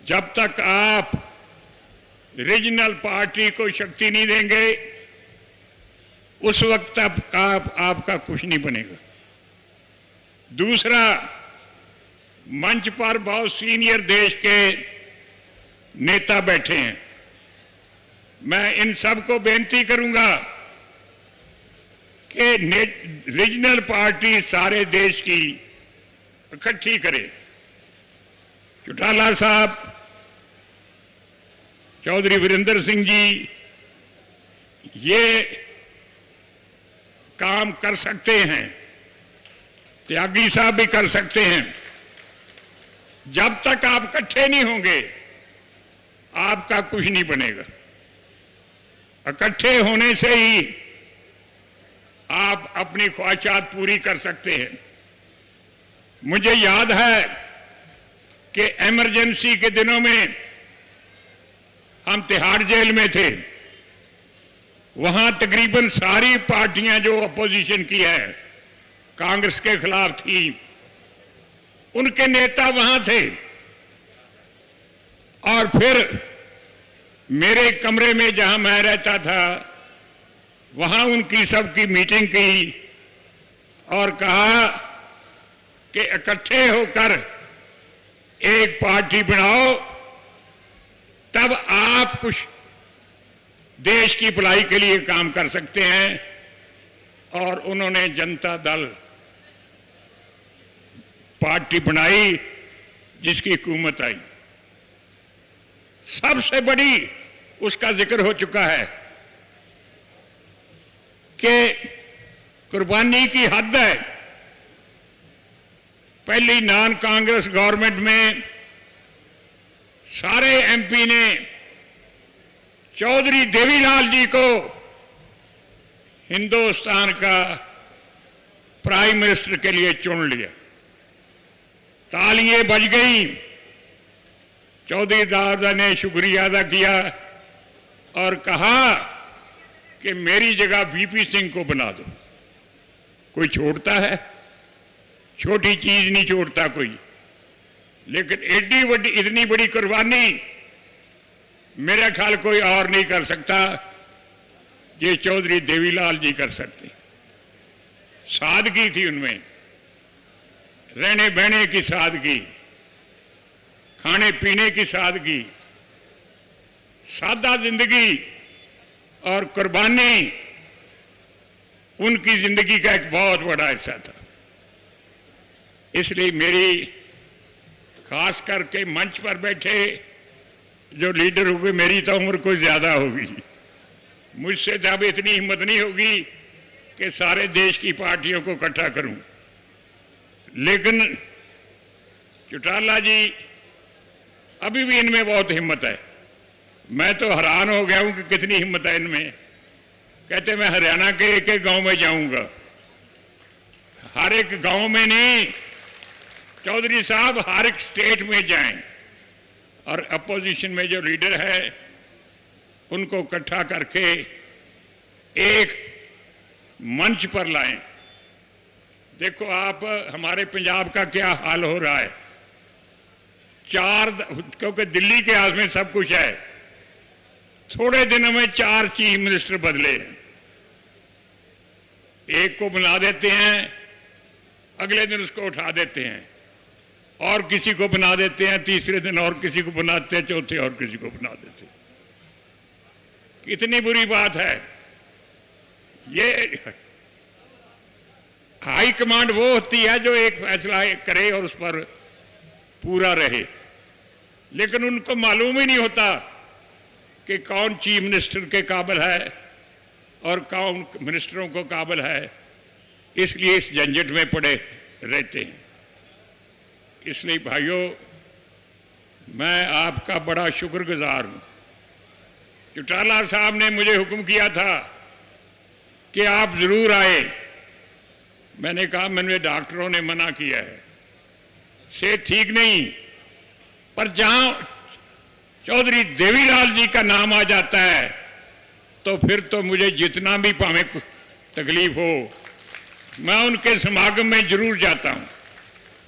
जब तक आप रीजनल पार्टी को शक्ति नहीं देंगे उस वक्त तक आपका कुछ नहीं बनेगा। दूसरा, मंच पर बहुत सीनियर देश के नेता बैठे हैं। मैं इन सब को बेनती करूंगा कि रीजनल पार्टी सारे देश की इकट्ठी करे। चौटाला साहब, चौधरी वीरेंद्र सिंह जी ये काम कर सकते हैं, त्यागी साहब भी कर सकते हैं। जब तक आप इकट्ठे नहीं होंगे आपका कुछ नहीं बनेगा। इकट्ठे होने से ही आप अपनी ख्वाहिशात पूरी कर सकते हैं। मुझे याद है कि इमरजेंसी के दिनों में हम तिहाड़ जेल में थे। वहां तकरीबन सारी पार्टियां जो अपोजिशन की है, कांग्रेस के खिलाफ थी, उनके नेता वहां थे। और फिर मेरे कमरे में जहां मैं रहता था वहां उनकी सबकी मीटिंग की और कहा कि इकट्ठे होकर एक पार्टी बनाओ, तब आप कुछ देश की भलाई के लिए काम कर सकते हैं। और उन्होंने जनता दल पार्टी बनाई जिसकी हुकूमत आई। सबसे बड़ी उसका जिक्र हो चुका है कि कुर्बानी की हद है। पहली नॉन कांग्रेस गवर्नमेंट में सारे एमपी ने चौधरी देवीलाल जी को हिंदुस्तान का प्राइम मिनिस्टर के लिए चुन लिया। तालियां बज गई। चौधरी दादा ने शुक्रिया अदा किया और कहा कि मेरी जगह वीपी सिंह को बना दो। कोई छोड़ता है? छोटी चीज नहीं छोड़ता कोई। लेकिन एडी बड़ी इतनी बड़ी कुर्बानी मेरा ख्याल कोई और नहीं कर सकता, ये चौधरी देवीलाल जी कर सकते। सादगी थी उनमें, रहने बहने की सादगी, खाने पीने की सादगी, सादा जिंदगी और कुर्बानी उनकी जिंदगी का एक बहुत बड़ा हिस्सा था। इसलिए मेरी खास करके मंच पर बैठे जो लीडर होंगे, मेरी तो उम्र कोई ज्यादा होगी, मुझसे जब इतनी हिम्मत नहीं होगी कि सारे देश की पार्टियों को इकट्ठा करूं। लेकिन चौटाला जी अभी भी इनमें बहुत हिम्मत है। मैं तो हैरान हो गया हूं कि कितनी हिम्मत है इनमें। कहते मैं हरियाणा के एक एक गांव में जाऊंगा। हर एक गांव में नहीं चौधरी साहब, हर एक स्टेट में जाएं और अपोजिशन में जो लीडर है उनको इकट्ठा करके एक मंच पर लाएं। देखो आप, हमारे पंजाब का क्या हाल हो रहा है। क्योंकि दिल्ली के हाथ में सब कुछ है, थोड़े दिनों में 4 चीफ मिनिस्टर बदले हैं। एक को बना देते हैं, अगले दिन उसको उठा देते हैं, और किसी को बना देते हैं, तीसरे दिन और किसी को बनाते हैं, चौथे और किसी को बना देते हैं। कितनी बुरी बात है। ये हाई कमांड वो होती है जो एक फैसला करे और उस पर पूरा रहे, लेकिन उनको मालूम ही नहीं होता कि कौन चीफ मिनिस्टर के काबिल है और कौन मिनिस्टरों को काबिल है। इसलिए इस झंझट में पड़े रहते हैं। इसलिए भाइयों, मैं आपका बड़ा शुक्रगुजार हूं। चौटाला साहब ने मुझे हुक्म किया था कि आप जरूर आए। मैंने कहा मैंने डॉक्टरों ने मना किया है, सेहत ठीक नहीं। पर जहां चौधरी देवीलाल जी का नाम आ जाता है तो फिर तो मुझे जितना भी भावें तकलीफ हो, मैं उनके समागम में जरूर जाता हूं।